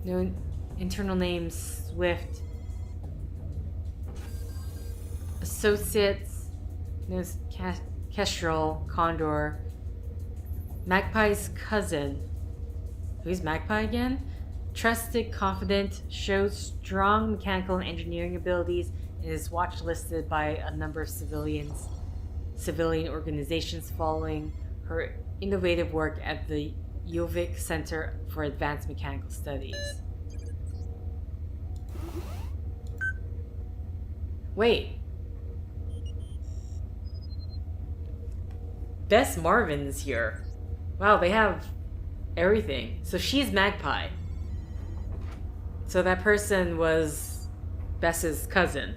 No, internal name Swift. Associates, knows Kestrel, Condor. Magpie's cousin. Who's Magpie again? Trusted, confident, shows strong mechanical and engineering abilities, and is watch listed by a number of civilian organizations following her innovative work at the Jovic Center for Advanced Mechanical Studies. Wait. Bess Marvin's here. Wow, they have everything. So she's Magpie. So that person was Bess's cousin.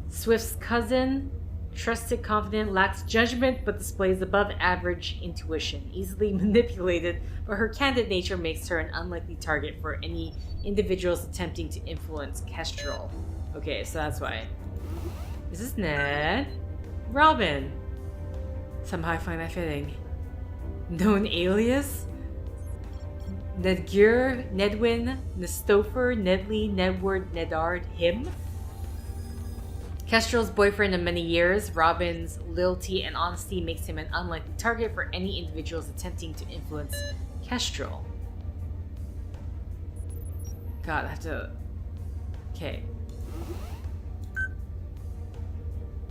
Swift's cousin, trusted, confident, lacks judgment, but displays above average intuition. Easily manipulated, but her candid nature makes her an unlikely target for any individuals attempting to influence Kestrel. Okay, so that's why. Is this Ned? Robin. Somehow I find that fitting. Known alias? Nedgear, Nedwin, Nestofer, Nedley, Nedward, Nedard, him? Kestrel's boyfriend of many years, Robin's loyalty and honesty makes him an unlikely target for any individuals attempting to influence Kestrel. God, I have to... Okay.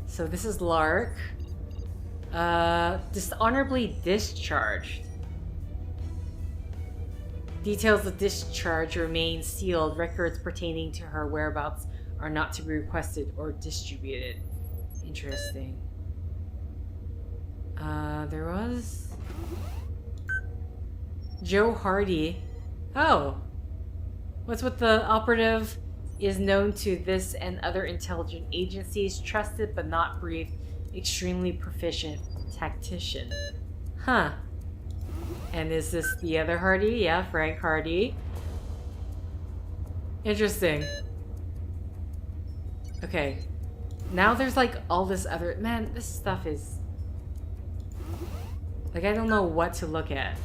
So this is Lark. Dishonorably discharged. Details of discharge remain sealed. Records pertaining to her whereabouts are not to be requested or distributed. Interesting. There was... Joe Hardy. Oh! What's with the operative is known to this and other intelligence agencies, trusted but not briefed, extremely proficient tactician. Huh. And is this the other Hardy? Yeah, Frank Hardy. Interesting. Okay. Now there's like all this other... Man, this stuff is... Like, I don't know what to look at.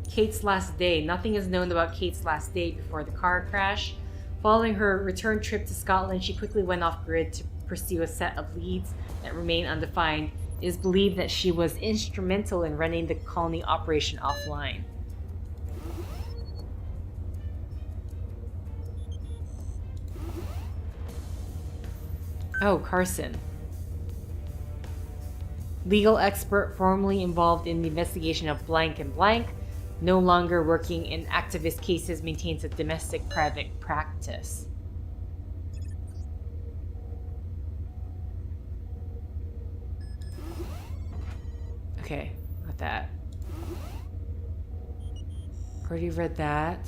Kate's last day. Nothing is known about Kate's last day before the car crash. Following her return trip to Scotland, she quickly went off-grid to pursue a set of leads that remain undefined. It is believed that she was instrumental in running the colony operation offline. Oh, Carson. Legal expert formerly involved in the investigation of blank and blank, no longer working in activist cases, maintains a domestic private practice. Okay, got that. Already read that.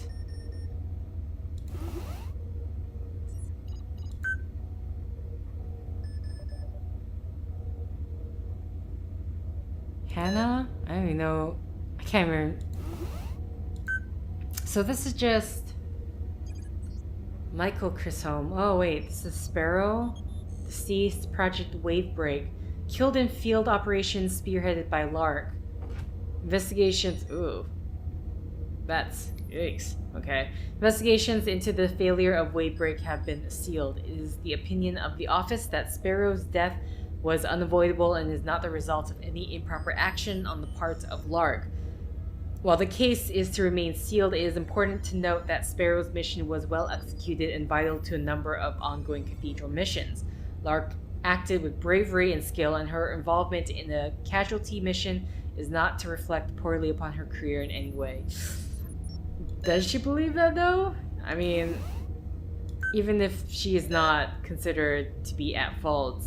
Hannah? I don't even know. I can't remember. So this is just Michael Chisholm. Oh wait, this is Sparrow. Deceased, Project Wavebreak. Killed in field operations spearheaded by Lark. Investigations. Ooh. That's. Yikes. Okay. Investigations into the failure of Wavebreak have been sealed. It is the opinion of the office that Sparrow's death was unavoidable and is not the result of any improper action on the part of Lark. While the case is to remain sealed, it is important to note that Sparrow's mission was well executed and vital to a number of ongoing Cathedral missions. Lark acted with bravery and skill, and her involvement in the casualty mission is not to reflect poorly upon her career in any way. Does she believe that though? I mean, even if she is not considered to be at fault,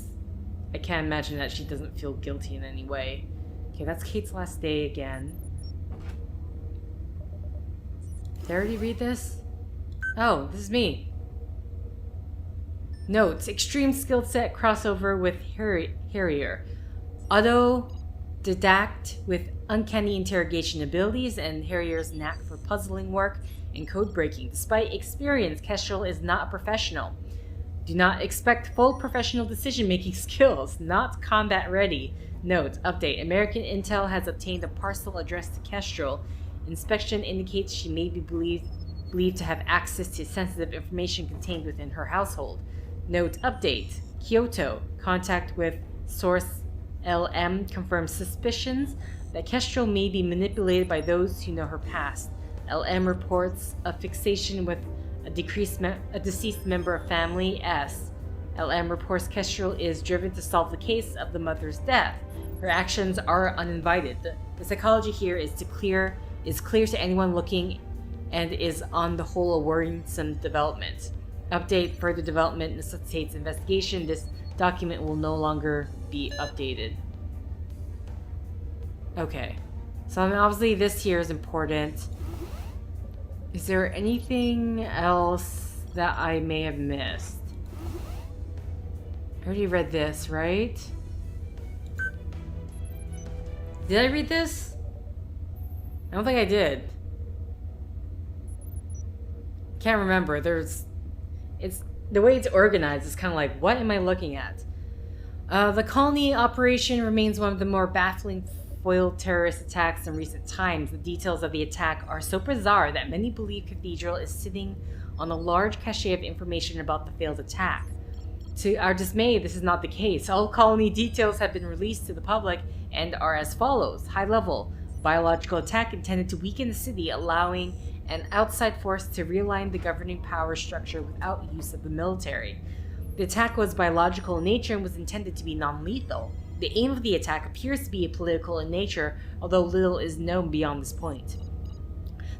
I can't imagine that she doesn't feel guilty in any way. Okay, that's Kate's last day again. Did I already read this? Oh, this is me. Notes: extreme skill set crossover with Harrier. Autodidact with uncanny interrogation abilities and Harrier's knack for puzzling work and code breaking. Despite experience, Kestrel is not a professional. Do not expect full professional decision-making skills. Not combat ready. Note: update. American Intel has obtained a parcel addressed to Kestrel. Inspection indicates she may be believed to have access to sensitive information contained within her household. Note: update. Kyoto. Contact with Source LM confirms suspicions that Kestrel may be manipulated by those who know her past. LM reports a fixation with a deceased member of family S. LM reports Kestrel is driven to solve the case of the mother's death. Her actions are uninvited. The psychology here is clear to anyone looking and is on the whole a worrisome development. Update: further development necessitates investigation. This document will no longer be updated. Okay. So I mean, obviously this here is important. Is there anything else that I may have missed? I already read this, right? Did I read this? I don't think I did. Can't remember. the way it's organized is kind of like, what am I looking at? The colony operation remains one of the more baffling foiled terrorist attacks in recent times. The details of the attack are so bizarre that many believe Cathedral is sitting on a large cache of information about the failed attack. To our dismay, this is not the case. All colony details have been released to the public and are as follows. High level, biological attack intended to weaken the city, allowing an outside force to realign the governing power structure without use of the military. The attack was biological in nature and was intended to be non-lethal. The aim of the attack appears to be political in nature, although little is known beyond this point.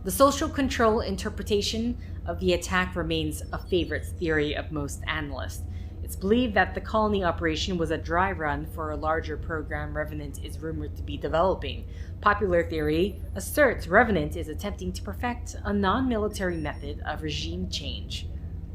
The social control interpretation of the attack remains a favorite theory of most analysts. It's believed that the colony operation was a dry run for a larger program Revenant is rumored to be developing. Popular theory asserts Revenant is attempting to perfect a non-military method of regime change.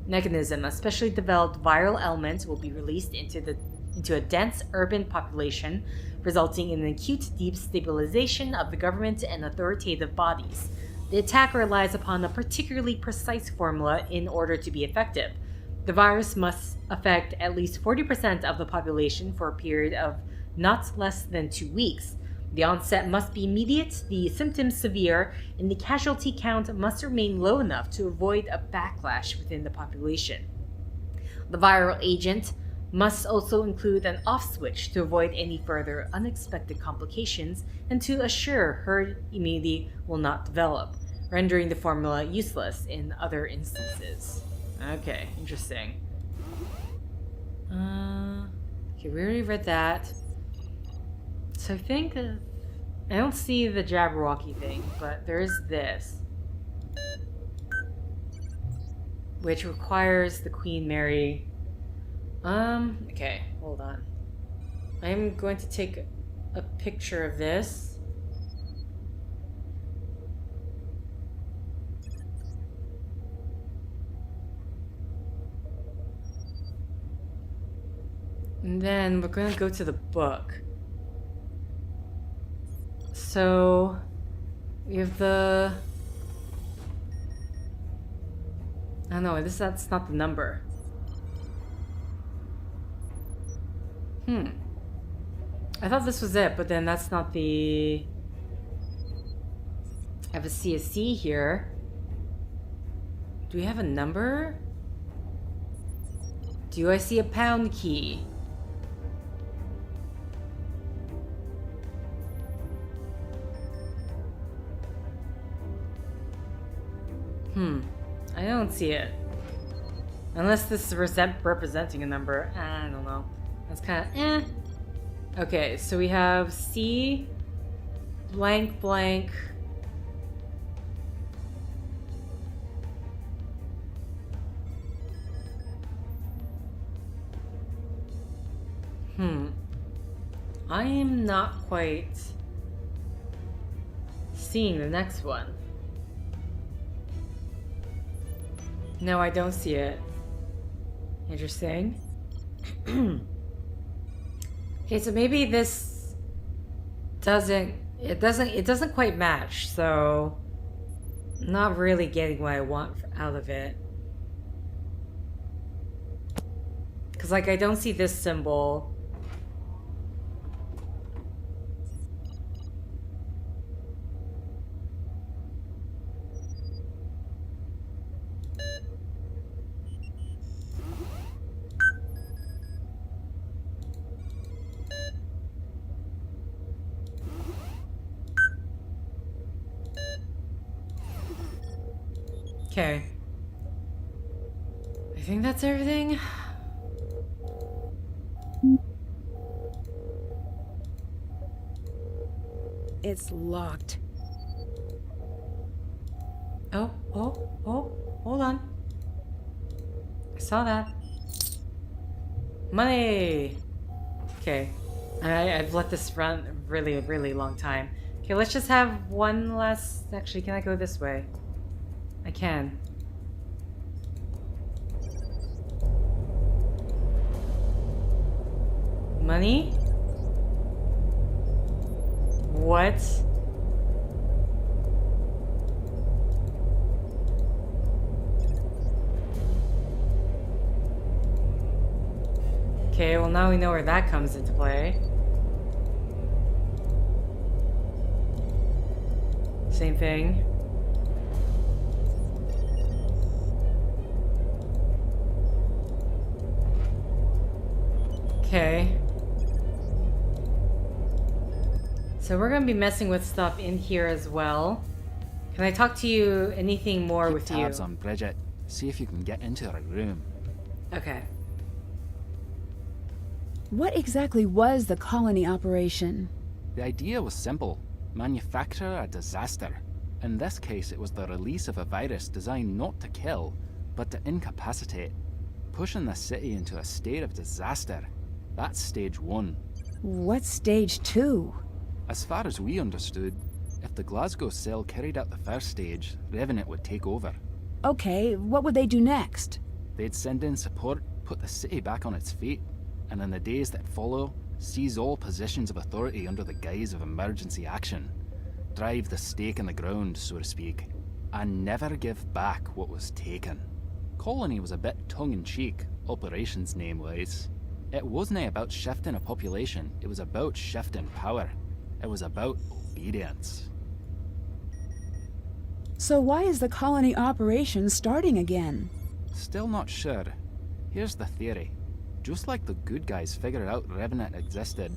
Mechanism, a specially developed viral element, will be released into a dense urban population, resulting in an acute destabilization of the government and authoritative bodies. The attack relies upon a particularly precise formula in order to be effective. The virus must affect at least 40% of the population for a period of not less than 2 weeks. The onset must be immediate, the symptoms severe, and the casualty count must remain low enough to avoid a backlash within the population. The viral agent must also include an off switch to avoid any further unexpected complications and to assure herd immunity will not develop, rendering the formula useless in other instances. Okay, interesting. Okay, we already read that. So I think I don't see the Jabberwocky thing, but there is this, which requires the Queen Mary. Okay, hold on. I'm going to take a picture of this. And then we're going to go to the book. So we have the... I don't know, that's not the number. I thought this was it, but then that's not the... I have a CSC here. Do we have a number? Do I see a pound key? I don't see it. Unless this is representing a number. I don't know. That's kind of Okay, so we have C blank blank. I am not quite seeing the next one. No, I don't see it. Interesting. Okay, so maybe this doesn't quite match, so I'm not really getting what I want out of it. Cause like I don't see this symbol. Okay. I think that's everything. It's locked. Oh, hold on. I saw that. Money! Okay. I've let this run a really, really long time. Okay, let's just have one last... Actually, can I go this way? I can. Money? What? Okay, well now we know where that comes into play. Same thing. Okay. So we're gonna be messing with stuff in here as well. Can I talk to you anything more Keep with tabs you? on Bridget. See if you can get into her room. Okay. What exactly was the colony operation? The idea was simple. Manufacture a disaster. In this case, it was the release of a virus designed not to kill, but to incapacitate. Pushing the city into a state of disaster. That's stage 1. What's stage 2? As far as we understood, if the Glasgow cell carried out the first stage, Revenant would take over. Okay, what would they do next? They'd send in support, put the city back on its feet, and in the days that follow, seize all positions of authority under the guise of emergency action. Drive the stake in the ground, so to speak, and never give back what was taken. Colony was a bit tongue-in-cheek, operations name-wise. It wasn't about shifting a population, it was about shifting power. It was about obedience. So why is the colony operation starting again? Still not sure. Here's the theory. Just like the good guys figured out Revenant existed,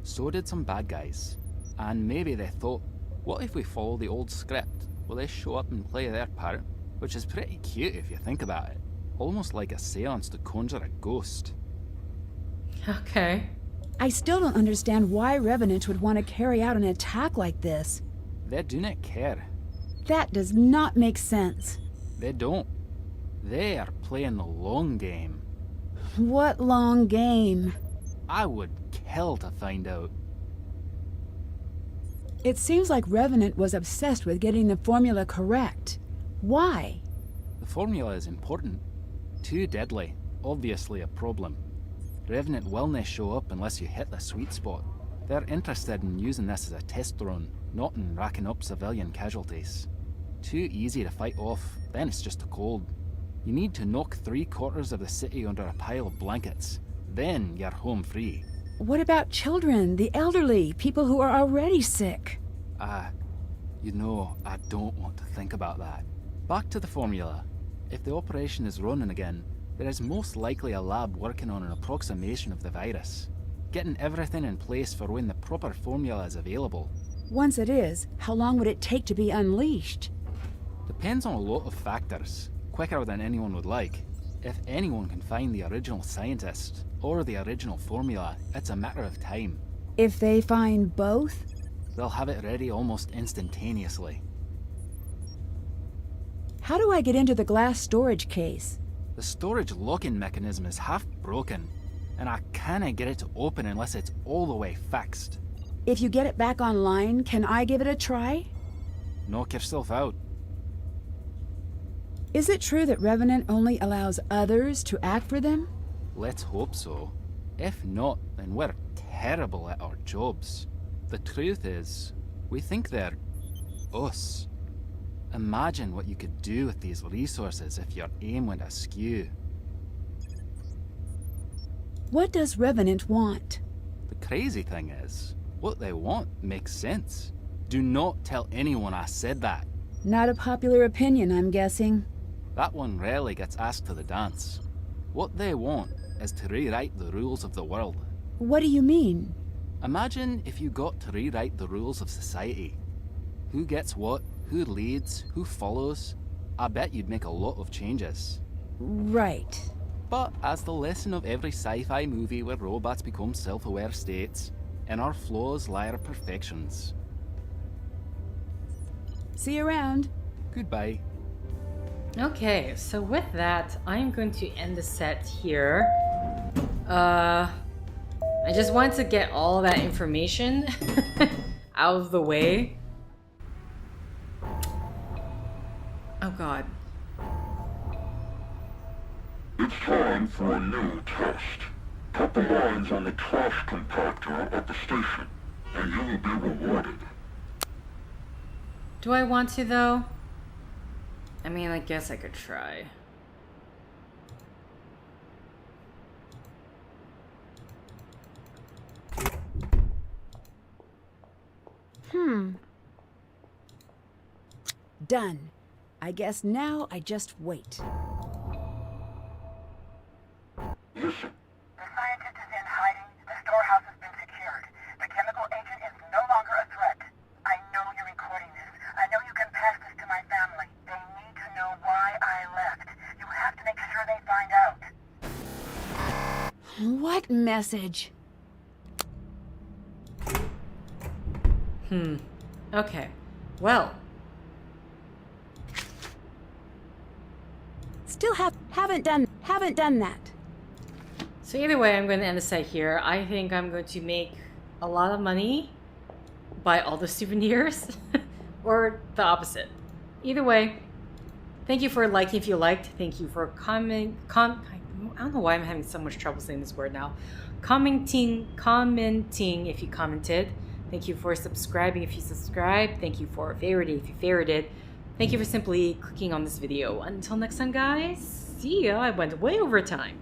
so did some bad guys. And maybe they thought, what if we follow the old script? Will they show up and play their part? Which is pretty cute if you think about it. Almost like a seance to conjure a ghost. Okay. I still don't understand why Revenant would want to carry out an attack like this. They do not care. That does not make sense. They don't. They are playing the long game. What long game? I would kill to find out. It seems like Revenant was obsessed with getting the formula correct. Why? The formula is important. Too deadly. Obviously a problem. Revenant will not show up unless you hit the sweet spot. They're interested in using this as a test drone, not in racking up civilian casualties. Too easy to fight off, then it's just a cold. You need to knock 3/4 of the city under a pile of blankets. Then you're home free. What about children, the elderly, people who are already sick? You know, I don't want to think about that. Back to the formula. If the operation is running again, there is most likely a lab working on an approximation of the virus. Getting everything in place for when the proper formula is available. Once it is, how long would it take to be unleashed? Depends on a lot of factors. Quicker than anyone would like. If anyone can find the original scientist, or the original formula, it's a matter of time. If they find both? They'll have it ready almost instantaneously. How do I get into the glass storage case? The storage locking mechanism is half broken, and I can't get it to open unless it's all the way fixed. If you get it back online, can I give it a try? Knock yourself out. Is it true that Revenant only allows others to act for them? Let's hope so. If not, then we're terrible at our jobs. The truth is, we think they're us. Imagine what you could do with these resources if your aim went askew. What does Revenant want? The crazy thing is, what they want makes sense. Do not tell anyone I said that. Not a popular opinion, I'm guessing. That one rarely gets asked to the dance. What they want is to rewrite the rules of the world. What do you mean? Imagine if you got to rewrite the rules of society. Who gets what, who leads, who follows. I bet you'd make a lot of changes. Right. But as the lesson of every sci-fi movie where robots become self-aware states, in our flaws lie our perfections. See you around. Goodbye. Okay, so with that, I'm going to end the set here. I just wanted to get all that information out of the way. Oh god. It's time for a new test. Put the lines on the trash compactor at the station, and you will be rewarded. Do I want to though? I mean, I guess I could try. Done. I guess now I just wait. Listen, The scientist is in hiding. The storehouse has been secured. The chemical agent is no longer a threat. I know you're recording this. I know you can pass this to my family. They need to know why I left. You have to make sure they find out. What message? Okay. Well, Still haven't done that. so either way, I'm going to end the set here. I think I'm going to make a lot of money, buy all the souvenirs, or the opposite. Either way, thank you for liking if you liked. Thank you for I don't know why I'm having so much trouble saying this word now. Commenting if you commented. Thank you for subscribing if you subscribed. Thank you for favoriting if you favorited. Thank you for simply clicking on this video. Until next time, guys. See ya. I went way over time.